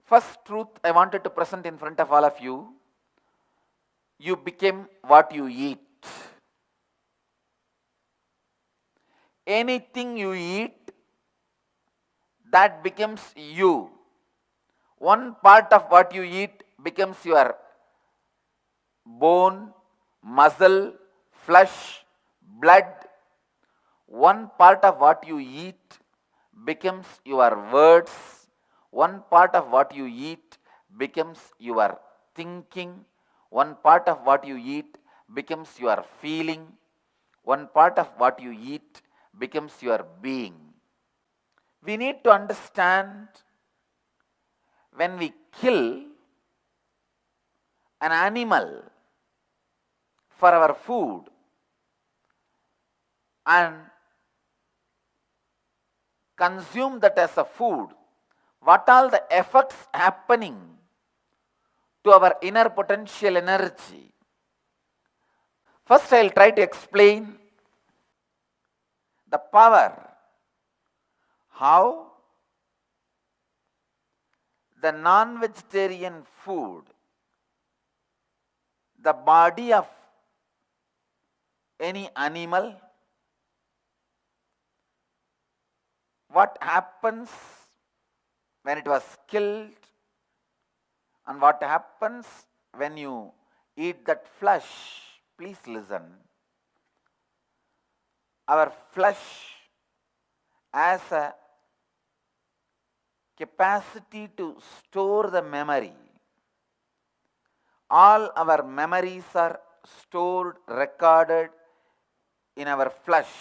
First truth I wanted to present in front of all of you: you became what you eat. Anything you eat, that becomes you. One part of what you eat becomes your bone, muscle, flesh, blood. One part of what you eat becomes your words. One part of what you eat becomes your thinking. One part of what you eat becomes your feeling. One part of what you eat becomes your being. We need to understand, when we kill an animal for our food and consume that as a food, what are the effects happening to our inner potential energy? First, I will try to explain the power, how the non-vegetarian food, the body of any animal, what happens when it was killed, and what happens when you eat that flesh. Please listen. Our flesh has a capacity to store the memory. All our memories are stored, recorded in our flesh.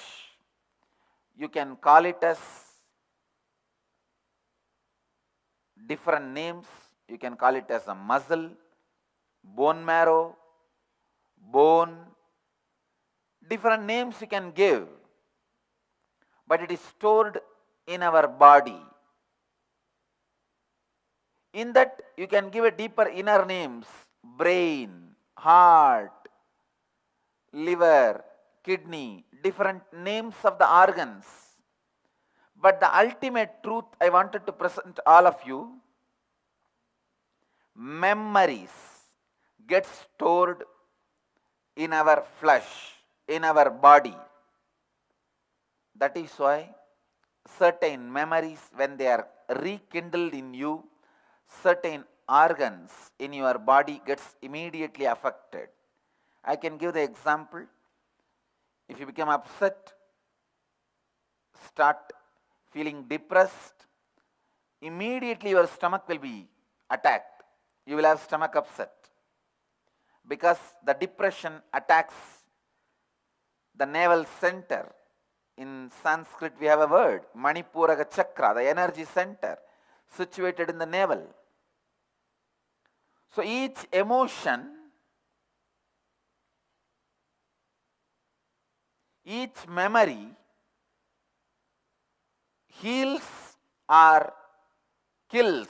You can call it as different names. You can call it as a muscle, bone marrow, bone. Different names you can give, but it is stored in our body. In that you can give a deeper inner names: brain, heart, liver, kidney, different names of the organs. But the ultimate truth I wanted to present all of you: memories get stored in our flesh, in our body. That is why certain memories, when they are rekindled in you, certain organs in your body gets immediately affected. I can give the example. If you become upset, start feeling depressed, immediately your stomach will be attacked. You will have stomach upset, because the depression attacks the navel center. In Sanskrit we have a word, Manipuraga chakra, the energy center situated in the navel. So each emotion, each memory heals or kills,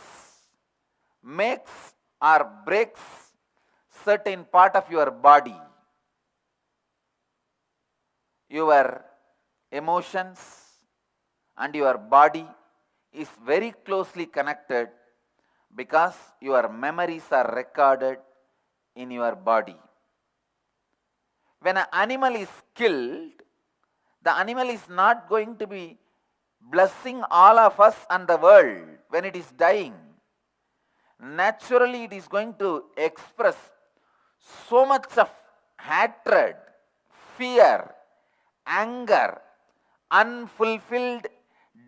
makes or breaks certain part of your body. Your emotions and your body is very closely connected, because your memories are recorded in your body. When an animal is killed, the animal is not going to be blessing all of us and the world when it is dying. Naturally, it is going to express so much of hatred, fear, anger, unfulfilled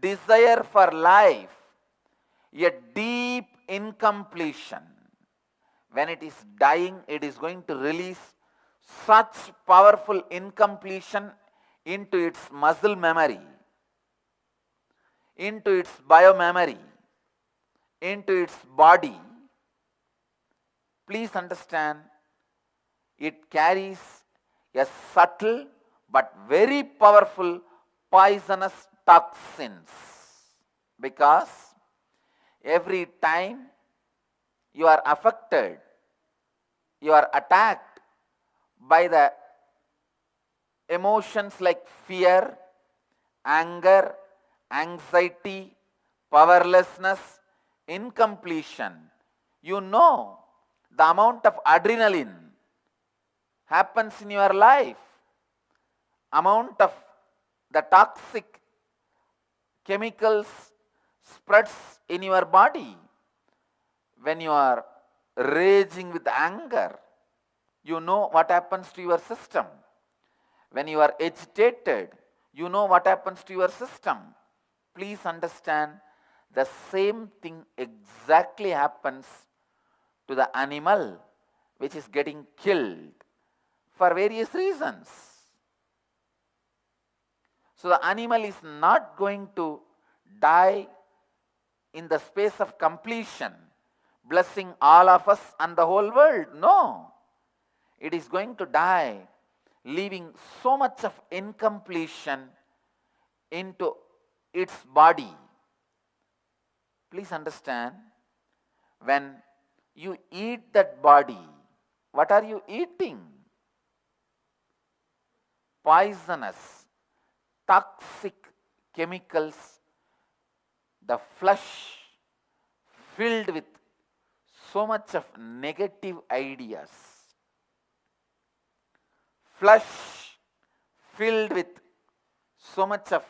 desire for life, a deep incompletion. When it is dying, it is going to release such powerful incompletion into its muscle memory, into its biomemory, into its body. Please understand, it carries a subtle but very powerful poisonous toxins, because every time you are affected, you are attacked by the emotions like fear, anger, anxiety, powerlessness, incompletion, you know the amount of adrenaline happens in your life, amount of the toxic chemicals spreads in your body when you are raging with anger. You know what happens to your system. When you are agitated, you know what happens to your system. Please understand, the same thing exactly happens to the animal which is getting killed for various reasons. So the animal is not going to die in the space of completion, blessing all of us and the whole world. No. It is going to die, leaving so much of incompletion into its body. Please understand, when you eat that body, what are you eating? Poisonous, toxic chemicals, the flesh filled with so much of negative ideas, flesh filled with so much of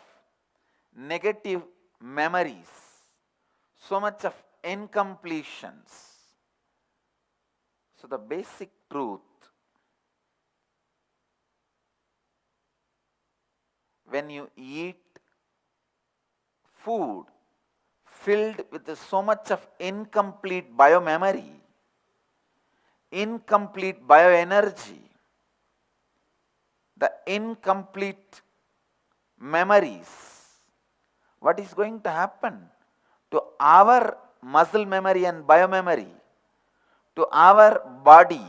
negative memories, so much of incompletions. So the basic truth, when you eat food filled with so much of incomplete biomemory, incomplete bioenergy, the incomplete memories, what is going to happen to our muscle memory and biomemory, to our body?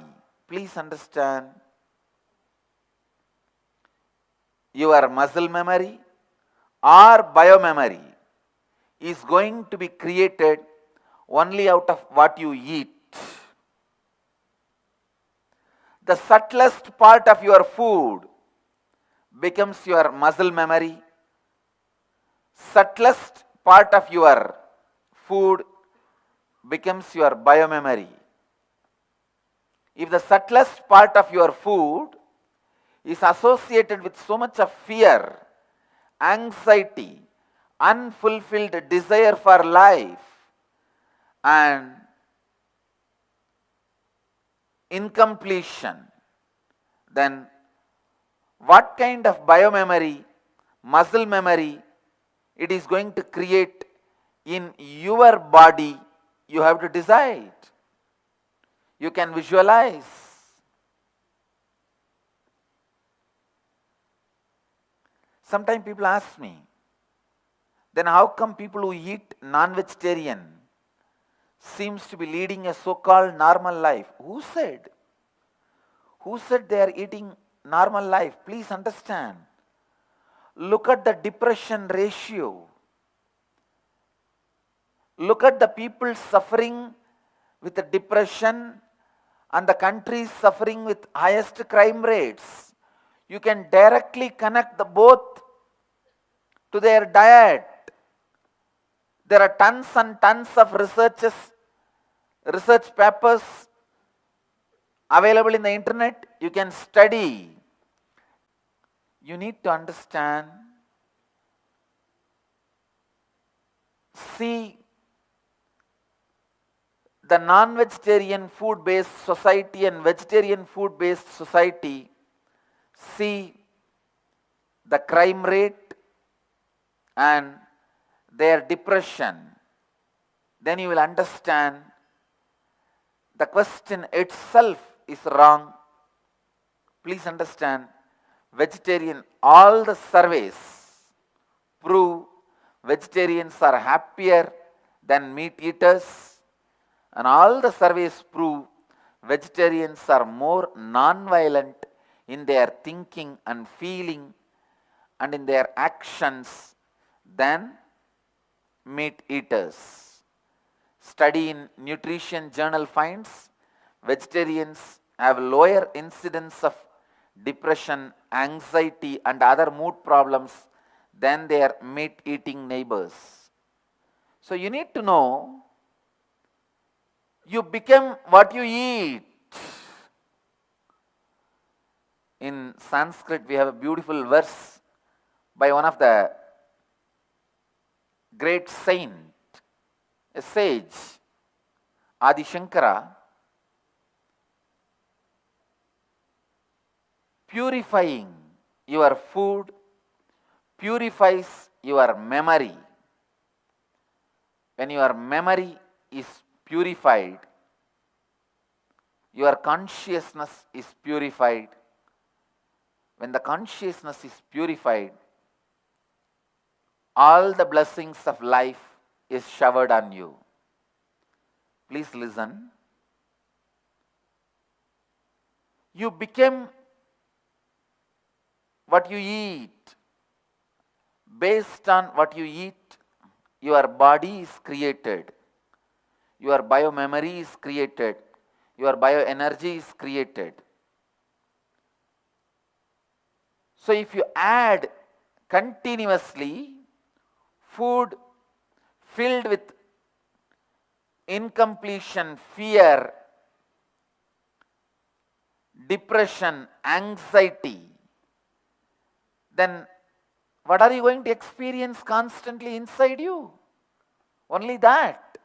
Please understand, your muscle memory or biomemory is going to be created only out of what you eat. The subtlest part of your food becomes your muscle memory. Subtlest part of your food becomes your biomemory. If the subtlest part of your food is associated with so much of fear, anxiety, unfulfilled desire for life, and incompletion, then what kind of biomemory, muscle memory it is going to create in your body, you have to decide. You can visualize. Sometimes people ask me, then how come people who eat non-vegetarian seems to be leading a so-called normal life? Who said? Who said they are eating normal life? Please understand. Look at the depression ratio. Look at the people suffering with the depression and the countries suffering with highest crime rates. You can directly connect the both to their diet. There are tons and tons of research papers available in the internet. You can study. You need to understand, see the non-vegetarian food-based society and vegetarian food-based society, see the crime rate and their depression. Then you will understand the question itself is wrong. Please understand, vegetarian, all the surveys prove vegetarians are happier than meat eaters, and all the surveys prove vegetarians are more non-violent in their thinking and feeling and in their actions than meat eaters. Study in Nutrition Journal finds vegetarians have lower incidence of depression, anxiety and other mood problems than their meat eating neighbors. So you need to know You become what you eat. In Sanskrit, we have a beautiful verse by one of the great saint, a sage, Adi Shankara, purifying your food purifies your memory. When your memory is purified, your consciousness is purified. When the consciousness is purified, all the blessings of life is showered on you. Please listen. You become what you eat. Based on what you eat, your body is created. Your biomemory is created. Your bioenergy is created. So if you add continuously food filled with incompletion, fear, depression, anxiety, then what are you going to experience constantly inside you? Only that.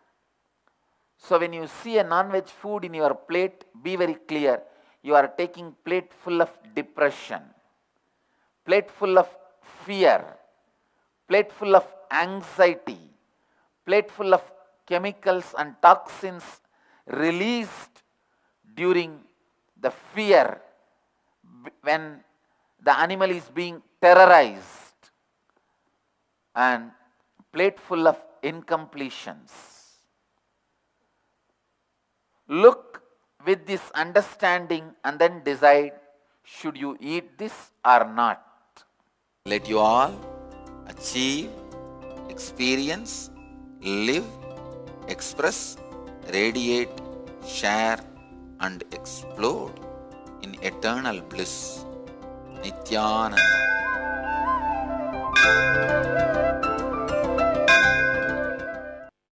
So when you see a non-veg food in your plate, be very clear. You are taking plate full of depression, plate full of fear, plate full of anxiety, plate full of chemicals and toxins released during the fear when the animal is being terrorized, and plate full of incompletions. Look with this understanding and then decide, should you eat this or not? Let you all achieve, experience, live, express, radiate, share and explode in eternal bliss. Nithyananda.